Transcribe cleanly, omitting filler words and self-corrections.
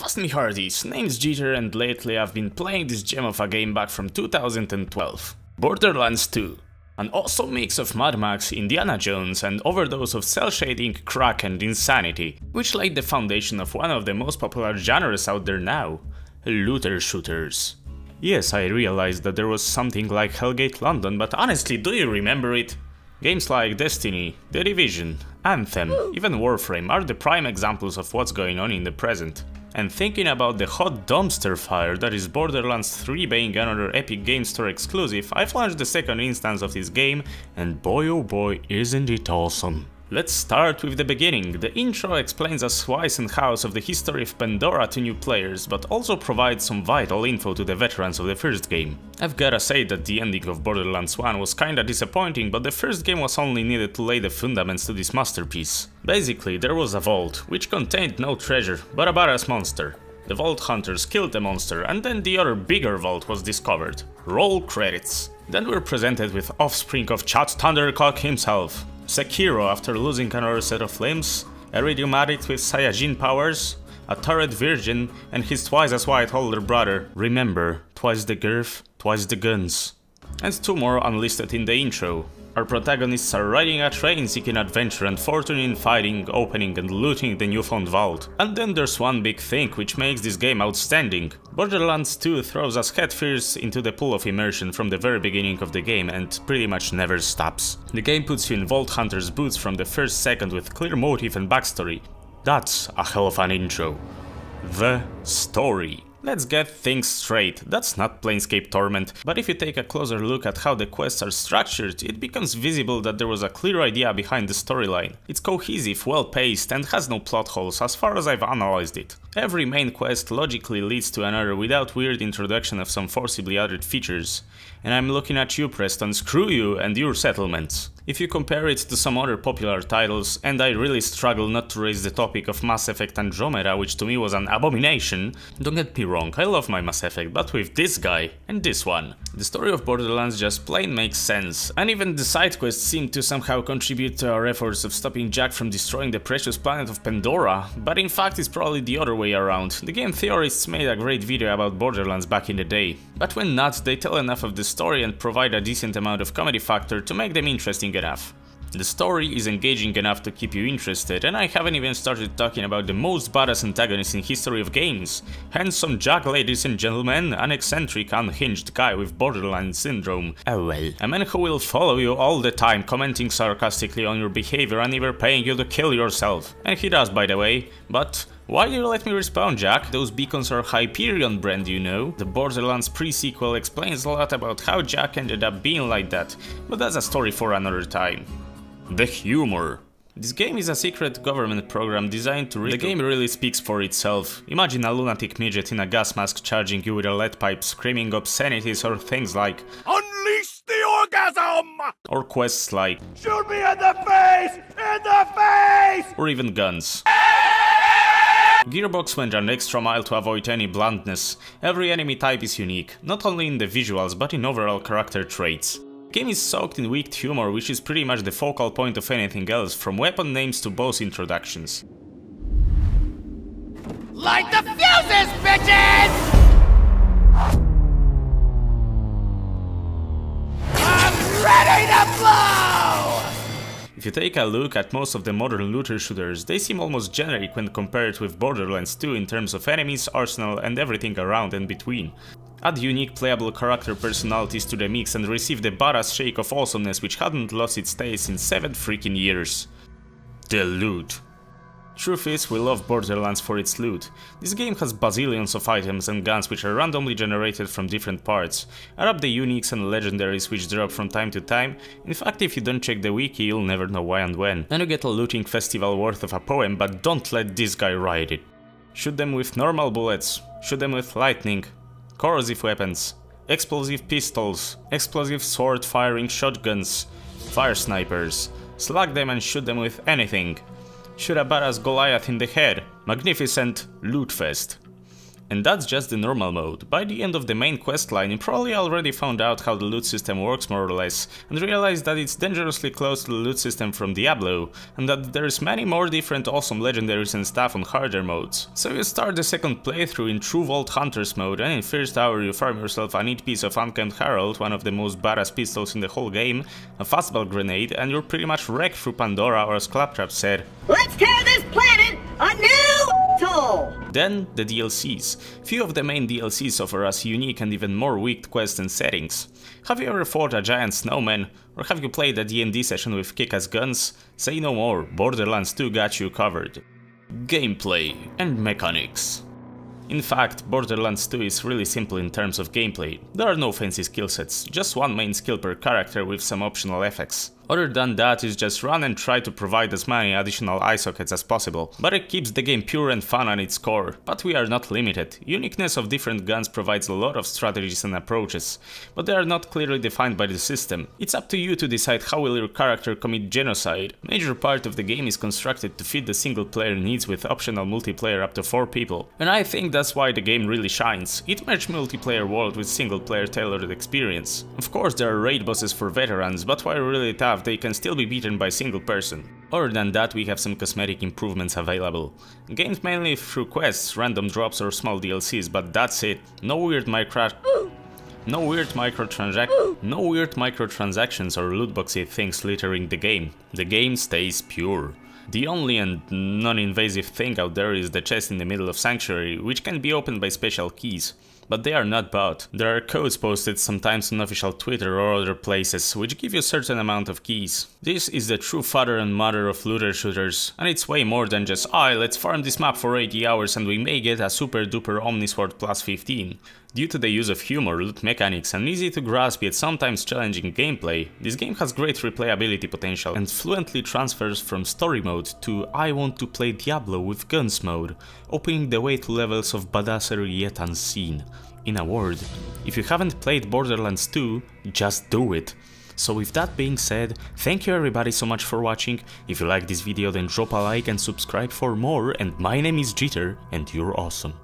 Trust me hearties, name's Jitter and lately I've been playing this gem of a game back from 2012. Borderlands 2. An awesome mix of Mad Max, Indiana Jones and overdose of cel shading, crack and insanity, which laid the foundation of one of the most popular genres out there now, looter shooters. Yes, I realized that there was something like Hellgate London, but honestly, do you remember it? Games like Destiny, The Division, Anthem, even Warframe are the prime examples of what's going on in the present. And thinking about the hot dumpster fire that is Borderlands 3 being another Epic Game Store exclusive, I've launched the second instance of this game, and boy oh boy isn't it awesome. Let's start with the beginning. The intro explains us whys and hows of the history of Pandora to new players, but also provides some vital info to the veterans of the first game. I've gotta say that the ending of Borderlands 1 was kinda disappointing, but the first game was only needed to lay the fundaments to this masterpiece. Basically, there was a vault, which contained no treasure, but a badass monster. The vault hunters killed the monster, and then the other bigger vault was discovered. Roll credits. Then we're presented with offspring of Chad Thundercock himself. Sekiro after losing another set of limbs, Iridium addict with Saiyajin powers, a turret virgin and his twice as white older brother. Remember, twice the girth, twice the guns. And two more unlisted in the intro. Our protagonists are riding a train seeking adventure and fortune in fighting, opening and looting the newfound vault. And then there's one big thing which makes this game outstanding. Borderlands 2 throws us headfirst into the pool of immersion from the very beginning of the game and pretty much never stops. The game puts you in Vault Hunter's boots from the first second with clear motive and backstory. That's a hell of an intro. The story. Let's get things straight, that's not Planescape Torment, but if you take a closer look at how the quests are structured, it becomes visible that there was a clear idea behind the storyline. It's cohesive, well-paced and has no plot holes as far as I've analyzed it. Every main quest logically leads to another without weird introduction of some forcibly added features. And I'm looking at you, Preston, screw you and your settlements. If you compare it to some other popular titles, and I really struggle not to raise the topic of Mass Effect Andromeda, which to me was an abomination, don't get me wrong, I love my Mass Effect, but with this guy and this one. The story of Borderlands just plain makes sense, and even the side quests seem to somehow contribute to our efforts of stopping Jack from destroying the precious planet of Pandora, but in fact it's probably the other way around. The game theorists made a great video about Borderlands back in the day, but when not, they tell enough of the story and provide a decent amount of comedy factor to make them interesting enough. The story is engaging enough to keep you interested, and I haven't even started talking about the most badass antagonist in history of games. Handsome Jack, ladies and gentlemen, an eccentric, unhinged guy with Borderlands syndrome. Oh well. A man who will follow you all the time, commenting sarcastically on your behavior and even paying you to kill yourself. And he does, by the way, but why do you let me respawn, Jack? Those beacons are Hyperion brand, you know. The Borderlands pre-sequel explains a lot about how Jack ended up being like that, but that's a story for another time. The humor. This game is a secret government program designed to The game really speaks for itself. Imagine a lunatic midget in a gas mask charging you with a lead pipe, screaming obscenities or things like "Unleash the orgasm!" Or quests like "Shoot me in the face! In the face!" Or even guns. Gearbox went an extra mile to avoid any bluntness. Every enemy type is unique, not only in the visuals but in overall character traits. The game is soaked in wicked humor, which is pretty much the focal point of anything else, from weapon names to boss introductions. Light the fuses, bitches! I'm ready to blow! If you take a look at most of the modern looter shooters, they seem almost generic when compared with Borderlands 2 in terms of enemies, arsenal and everything around and between. Add unique playable character personalities to the mix and receive the badass shake of awesomeness which hadn't lost its taste in 7 freaking years. The loot. Truth is, we love Borderlands for its loot. This game has bazillions of items and guns which are randomly generated from different parts. Add up the uniques and legendaries which drop from time to time. In fact, if you don't check the wiki, you'll never know why and when. And you get a looting festival worth of a poem, but don't let this guy ride it. Shoot them with normal bullets, shoot them with lightning, corrosive weapons, explosive pistols, explosive sword-firing shotguns, fire snipers, slug them and shoot them with anything. Shoot a badass Goliath in the head. Magnificent loot fest. And that's just the normal mode. By the end of the main questline, you probably already found out how the loot system works more or less, and realized that it's dangerously close to the loot system from Diablo, and that there's many more different awesome legendaries and stuff on harder modes. So you start the second playthrough in true Vault Hunters mode, and in first hour you farm yourself a neat piece of Unkempt Harold, one of the most badass pistols in the whole game, a fastball grenade, and you're pretty much wrecked through Pandora, or as Claptrap said, "Let's tear this planet a new toll!" Then, the DLCs. Few of the main DLCs offer us unique and even more wicked quests and settings. Have you ever fought a giant snowman? Or have you played a D&D session with kick-ass guns? Say no more, Borderlands 2 got you covered. Gameplay and mechanics. In fact, Borderlands 2 is really simple in terms of gameplay. There are no fancy skill sets, just one main skill per character with some optional effects. Other than that, it's just run and try to provide as many additional eye sockets as possible, but it keeps the game pure and fun at its core. But we are not limited. Uniqueness of different guns provides a lot of strategies and approaches, but they are not clearly defined by the system. It's up to you to decide how will your character commit genocide. Major part of the game is constructed to fit the single player needs with optional multiplayer up to 4 people. And I think that's why the game really shines. It merged multiplayer world with single player tailored experience. Of course there are raid bosses for veterans, but while really tough, they can still be beaten by single person. Other than that, we have some cosmetic improvements available. Gained mainly through quests, random drops or small DLCs, but that's it. No weird microtransactions or lootboxy things littering the game. The game stays pure. The only and non-invasive thing out there is the chest in the middle of Sanctuary, which can be opened by special keys. But they are not bought. There are codes posted sometimes on official Twitter or other places, which give you a certain amount of keys. This is the true father and mother of looter shooters, and it's way more than just let's farm this map for 80 hours and we may get a super duper Omnisword plus 15. Due to the use of humor, loot mechanics and easy to grasp yet sometimes challenging gameplay, this game has great replayability potential and fluently transfers from story mode to I want to play Diablo with guns mode, opening the way to levels of badassery yet unseen. In a word, if you haven't played Borderlands 2, just do it. So with that being said, thank you everybody so much for watching. If you like this video then drop a like and subscribe for more, and my name is Jitter and you're awesome.